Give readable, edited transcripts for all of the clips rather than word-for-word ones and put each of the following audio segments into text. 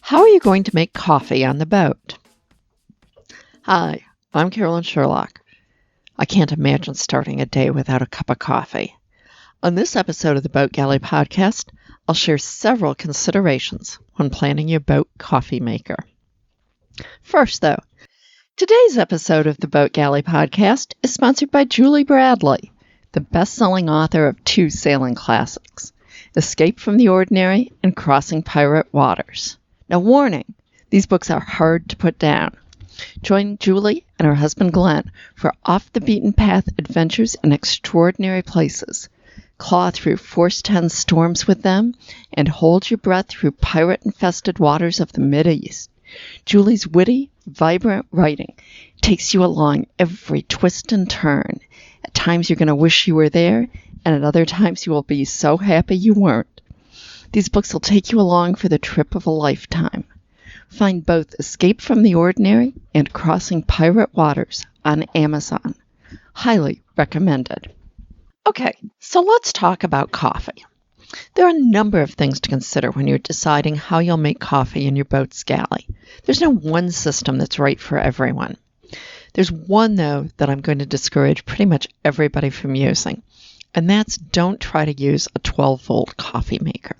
How are you going to make coffee on the boat? Hi, I'm Carolyn Sherlock. I can't imagine starting a day without a cup of coffee. On this episode of the Boat Galley podcast, I'll share several considerations when planning your boat coffee maker. First, though, today's episode of the Boat Galley podcast is sponsored by Julie Bradley, the best-selling author of two sailing classics, Escape from the Ordinary and Crossing Pirate Waters. Now, warning, these books are hard to put down. Join Julie and her husband Glenn for off-the-beaten-path adventures in extraordinary places. Claw through force-10 storms with them and hold your breath through pirate-infested waters of the Mideast. Julie's witty, vibrant writing takes you along every twist and turn. At times you're going to wish you were there, and at other times you will be so happy you weren't. These books will take you along for the trip of a lifetime. Find both Escape from the Ordinary and Crossing Pirate Waters on Amazon. Highly recommended. Okay, so let's talk about coffee. There are a number of things to consider when you're deciding how you'll make coffee in your boat's galley. There's no one system that's right for everyone. There's one, though, that I'm going to discourage pretty much everybody from using, and that's don't try to use a 12-volt coffee maker.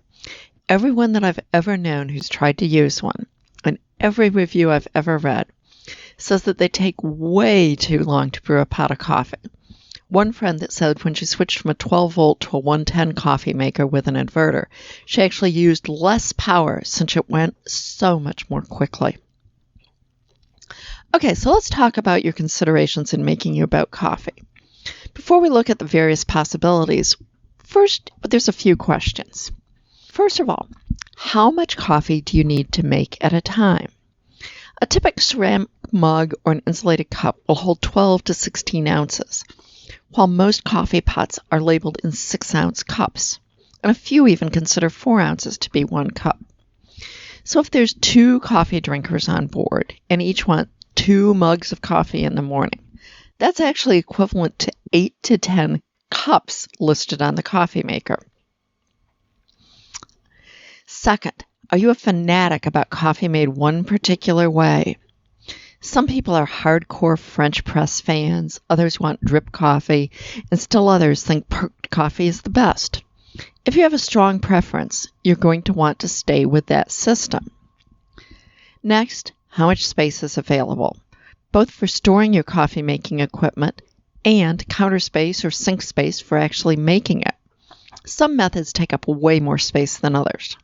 Everyone that I've ever known who's tried to use one, and every review I've ever read, says that they take way too long to brew a pot of coffee. One friend that said when she switched from a 12-volt to a 110 coffee maker with an inverter, she actually used less power since it went so much more quickly. Okay, so let's talk about your considerations in making your boat coffee. Before we look at the various possibilities, first, there's a few questions. First of all, how much coffee do you need to make at a time? A typical ceramic mug or an insulated cup will hold 12 to 16 ounces, while most coffee pots are labeled in 6-ounce cups, and a few even consider 4 ounces to be 1 cup. So if there's 2 coffee drinkers on board and each want 2 mugs of coffee in the morning, that's actually equivalent to 8 to 10 cups listed on the coffee maker. Second, are you a fanatic about coffee made one particular way? Some people are hardcore French press fans, others want drip coffee, and still others think perked coffee is the best. If you have a strong preference, you're going to want to stay with that system. Next, how much space is available, both for storing your coffee making equipment and counter space or sink space for actually making it. Some methods take up way more space than others.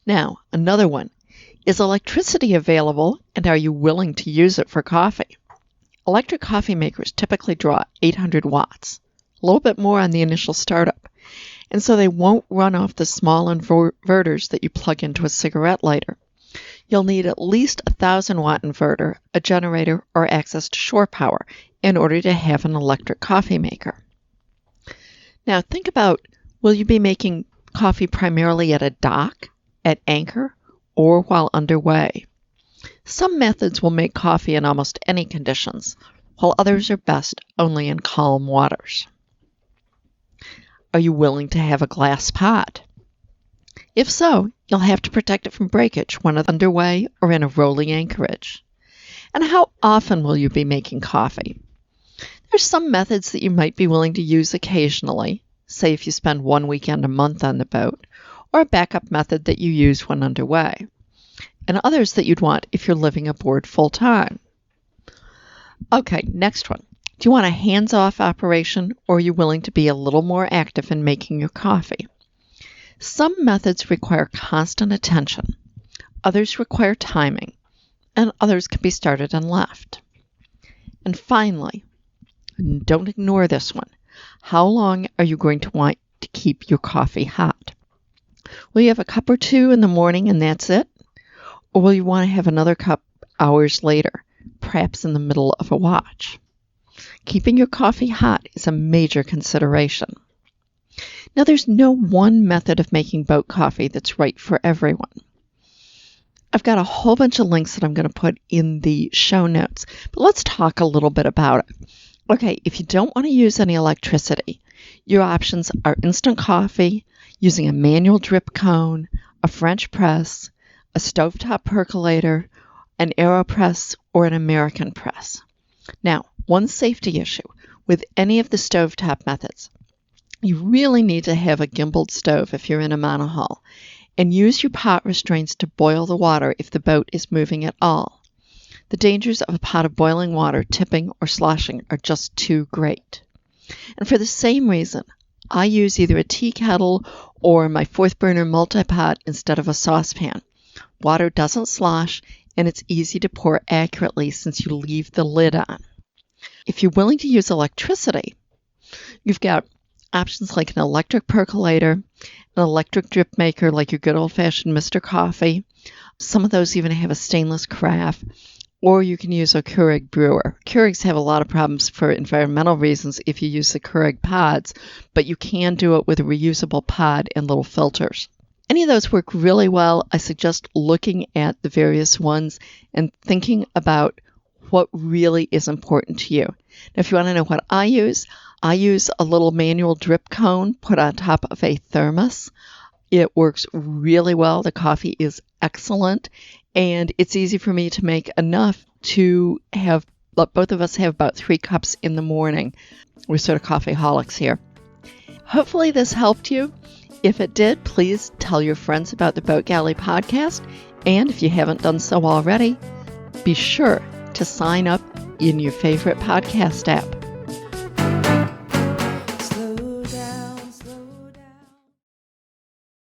Now, another one. Is electricity available, and are you willing to use it for coffee? Electric coffee makers typically draw 800 watts, a little bit more on the initial startup, and so they won't run off the small inverters that you plug into a cigarette lighter. You'll need at least a 1,000-watt inverter, a generator, or access to shore power in order to have an electric coffee maker. Now think about, will you be making coffee primarily at a dock, at anchor, or while underway? Some methods will make coffee in almost any conditions, while others are best only in calm waters. Are you willing to have a glass pot? If so, you'll have to protect it from breakage when underway or in a rolling anchorage. And how often will you be making coffee? There's some methods that you might be willing to use occasionally, say if you spend 1 weekend a month on the boat, or a backup method that you use when underway, and others that you'd want if you're living aboard full-time. Okay, next one. Do you want a hands-off operation, or are you willing to be a little more active in making your coffee? Some methods require constant attention, others require timing, and others can be started and left. And finally, don't ignore this one. How long are you going to want to keep your coffee hot? Will you have a cup or 2 in the morning and that's it? Or will you want to have another cup hours later, perhaps in the middle of a watch? Keeping your coffee hot is a major consideration. Now, there's no one method of making boat coffee that's right for everyone. I've got a whole bunch of links that I'm going to put in the show notes, but let's talk a little bit about it. Okay, if you don't want to use any electricity, your options are instant coffee, using a manual drip cone, a French press, a stovetop percolator, an AeroPress, or an American press. Now, one safety issue with any of the stovetop methods. You really need to have a gimbaled stove if you're in a monohull, and use your pot restraints to boil the water if the boat is moving at all. The dangers of a pot of boiling water tipping or sloshing are just too great. And for the same reason, I use either a tea kettle or my 4th burner multi-pot instead of a saucepan. Water doesn't slosh, and it's easy to pour accurately since you leave the lid on. If you're willing to use electricity, you've got options like an electric percolator, an electric drip maker like your good old-fashioned Mr. Coffee. Some of those even have a stainless carafe, or you can use a Keurig brewer. Keurigs have a lot of problems for environmental reasons if you use the Keurig pods, but you can do it with a reusable pod and little filters. Any of those work really well. I suggest looking at the various ones and thinking about what really is important to you. Now, if you want to know what I use a little manual drip cone put on top of a thermos. It works really well. The coffee is excellent, and it's easy for me to make enough to have, both of us have about 3 cups in the morning. We're sort of coffeeholics here. Hopefully this helped you. If it did, please tell your friends about the Boat Galley podcast, and if you haven't done so already, be sure to sign up in your favorite podcast app.